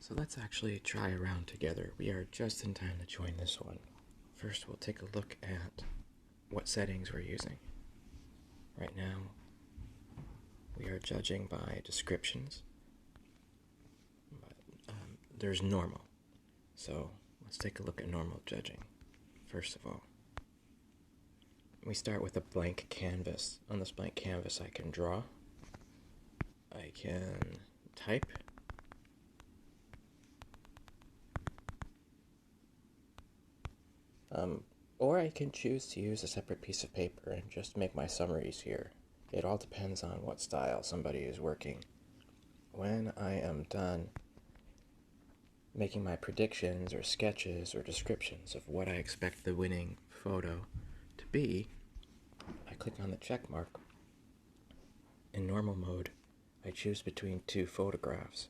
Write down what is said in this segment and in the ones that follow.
So let's actually try a round together. We are just in time to join this one. First, we'll take a look at what settings we're using. Right now, we are judging by descriptions. But, there's normal. So let's take a look at normal judging. First of all, we start with a blank canvas. On this blank canvas, I can draw. I can type. Or I can choose to use a separate piece of paper and just make my summaries here. It all depends on what style somebody is working. When I am done making my predictions or sketches or descriptions of what I expect the winning photo to be, I click on the check mark. In normal mode, I choose between two photographs,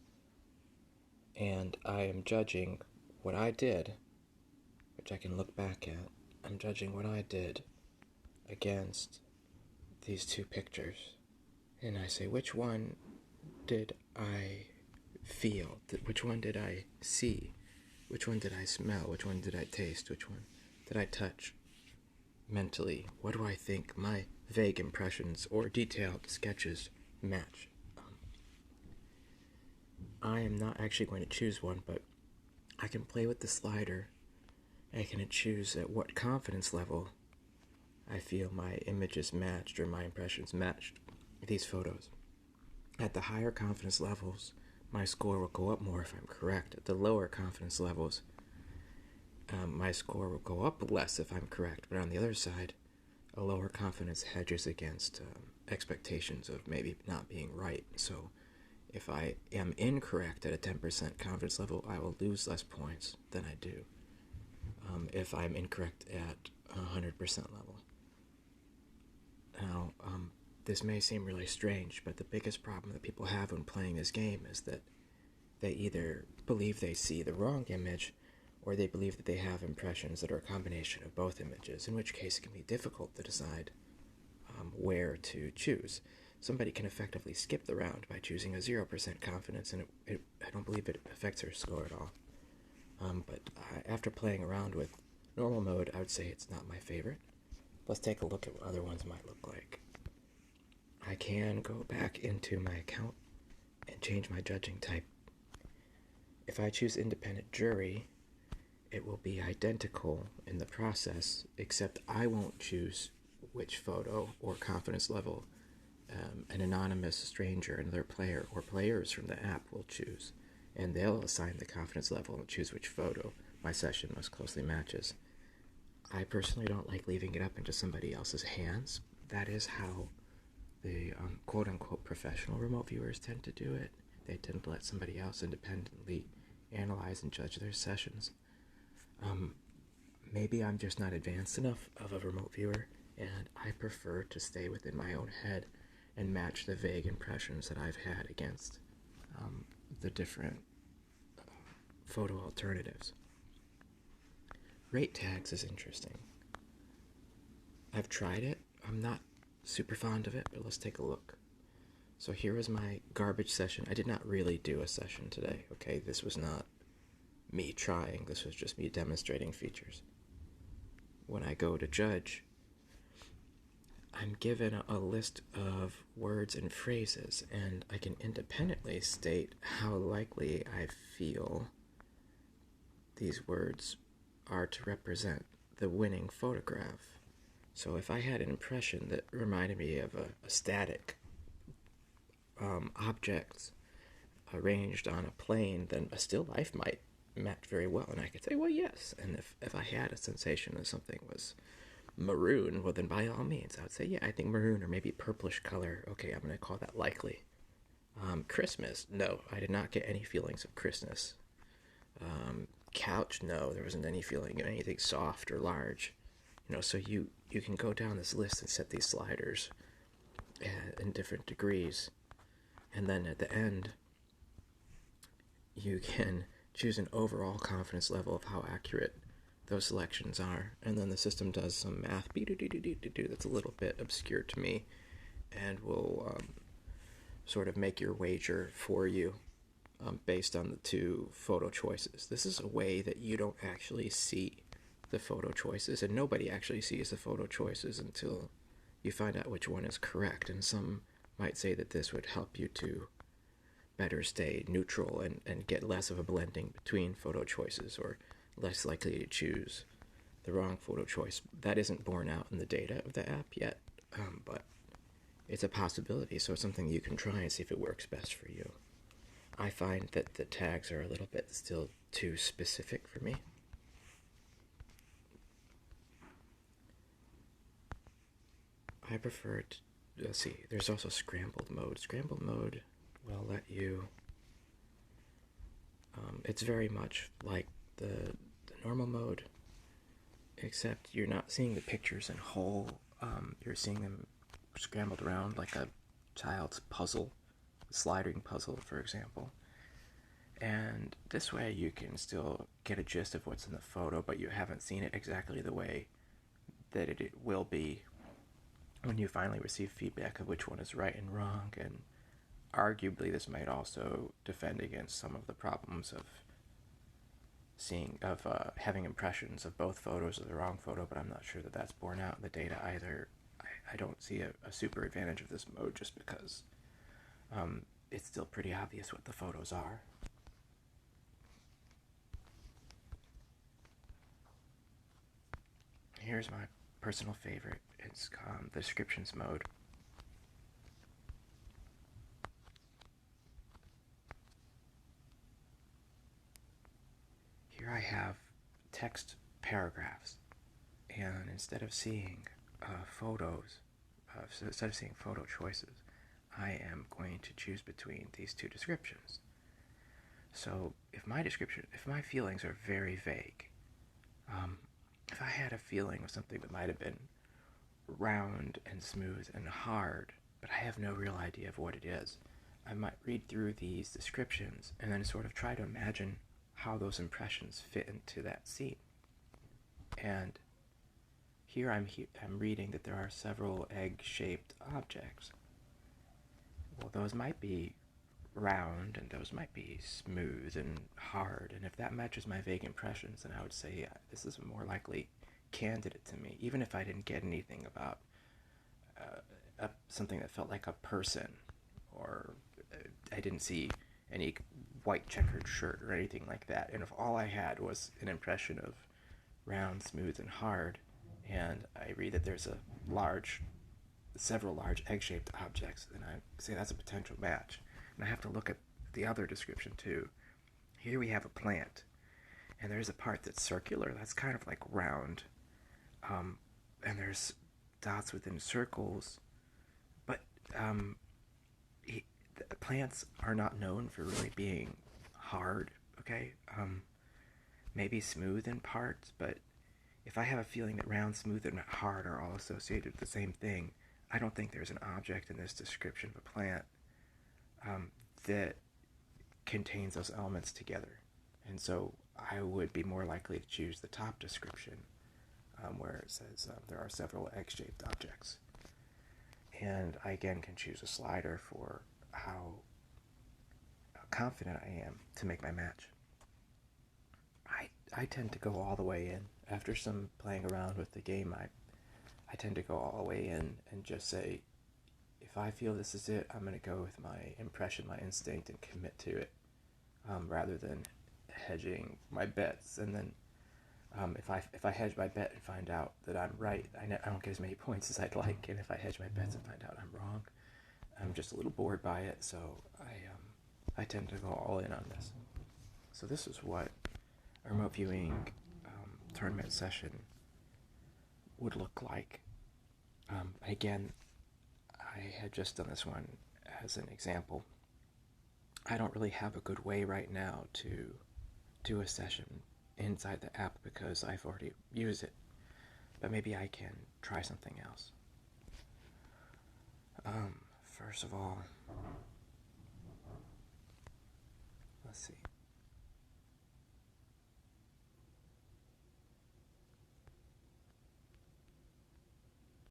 and I am judging what I did, which I can look back at. I'm judging what I did against these two pictures, and I say, which one did I feel? Which one did I see? Which one did I smell? Which one did I taste? Which one did I touch? Mentally, what do I think my vague impressions or detailed sketches match? I am not actually going to choose one, but I can play with the slider. I can choose at what confidence level I feel my images matched or my impressions matched these photos. At the higher confidence levels, my score will go up more if I'm correct. At the lower confidence levels, my score will go up less if I'm correct. But on the other side, a lower confidence hedges against expectations of maybe not being right. So if I am incorrect at a 10% confidence level, I will lose less points than I do if I'm incorrect at a 100% level. Now, this may seem really strange, but the biggest problem that people have when playing this game is that they either believe they see the wrong image, or they believe that they have impressions that are a combination of both images, in which case it can be difficult to decide where to choose. Somebody can effectively skip the round by choosing a 0% confidence, and I don't believe it affects their score at all. But after playing around with normal mode, I would say it's not my favorite. Let's take a look at what other ones might look like. I can go back into my account and change my judging type. If I choose independent jury, it will be identical in the process, except I won't choose which photo or confidence level an anonymous stranger, another player, or players from the app will choose, and they'll assign the confidence level and choose which photo my session most closely matches. I personally don't like leaving it up into somebody else's hands. That is how the quote-unquote professional remote viewers tend to do it. They tend to let somebody else independently analyze and judge their sessions. Maybe I'm just not advanced enough of a remote viewer, and I prefer to stay within my own head and match the vague impressions that I've had against the different photo alternatives. Rate tags is interesting. I've tried it. I'm not super fond of it, but let's take a look. So here is my garbage session. I did not really do a session today, okay? This was not me trying. This was just me demonstrating features. When I go to judge, I'm given a list of words and phrases, and I can independently state how likely I feel these words are to represent the winning photograph. So if I had an impression that reminded me of a static object arranged on a plane, then a still life might match very well, and I could say, well, yes. And if I had a sensation that something was maroon, well, then by all means, I would say, yeah, I think maroon or maybe purplish color. Okay, I'm going to call that likely. Christmas, no, I did not get any feelings of Christmas. Couch, no, there wasn't any feeling of anything soft or large. So you can go down this list and set these sliders in different degrees, and then at the end, you can choose an overall confidence level of how accurate those selections are, and then the system does some math that's a little bit obscure to me, and will sort of make your wager for you based on the two photo choices. This is a way that you don't actually see the photo choices, and nobody actually sees the photo choices until you find out which one is correct. And some might say that this would help you to better stay neutral and get less of a blending between photo choices, or less likely to choose the wrong photo choice. That isn't borne out in the data of the app yet, but it's a possibility, so it's something you can try and see if it works best for you. I find that the tags are a little bit still too specific for me. I prefer to, let's see, there's also Scrambled Mode. Scrambled Mode will let you, it's very much like the normal mode, except you're not seeing the pictures in whole. You're seeing them scrambled around like a child's puzzle, sliding puzzle, for example. And this way you can still get a gist of what's in the photo, but you haven't seen it exactly the way that it will be when you finally receive feedback of which one is right and wrong. And arguably this might also defend against some of the problems of having impressions of both photos of the wrong photo, but I'm not sure that that's borne out in the data either. I don't see a super advantage of this mode, just because it's still pretty obvious what the photos are. Here's my personal favorite. It's the descriptions mode. Here I have text paragraphs, and instead of seeing photos, instead of seeing photo choices, I am going to choose between these two descriptions. So if my feelings are very vague, if I had a feeling of something that might have been round and smooth and hard, but I have no real idea of what it is, I might read through these descriptions and then sort of try to imagine how those impressions fit into that scene. And here I'm reading that there are several egg-shaped objects. Well, those might be round and those might be smooth and hard, and if that matches my vague impressions, then I would say, yeah, this is a more likely candidate to me, even if I didn't get anything about something that felt like a person, or I didn't see any white checkered shirt or anything like that. And if all I had was an impression of round, smooth, and hard, and I read that there's several large egg-shaped objects, then I say that's a potential match. And I have to look at the other description too. Here we have a plant, and there's a part that's circular, that's kind of like round, and there's dots within circles, but the plants are not known for really being hard, okay? Maybe smooth in parts, but if I have a feeling that round, smooth, and hard are all associated with the same thing, I don't think there's an object in this description of a plant that contains those elements together. And so I would be more likely to choose the top description, where it says there are several egg-shaped objects. And I again can choose a slider for how confident I am to make my match. I tend to go all the way in. After some playing around with the game, I tend to go all the way in and just say, if I feel this is it, I'm going to go with my impression, my instinct, and commit to it, rather than hedging my bets. And then if I hedge my bet and find out that I'm right, I don't get as many points as I'd like. And if I hedge my bets and find out I'm wrong, I'm just a little bored by it. So I tend to go all in on this. So this is what a remote viewing tournament session would look like. Again, I had just done this one as an example. I don't really have a good way right now to do a session inside the app because I've already used it, but maybe I can try something else. First of all, let's see.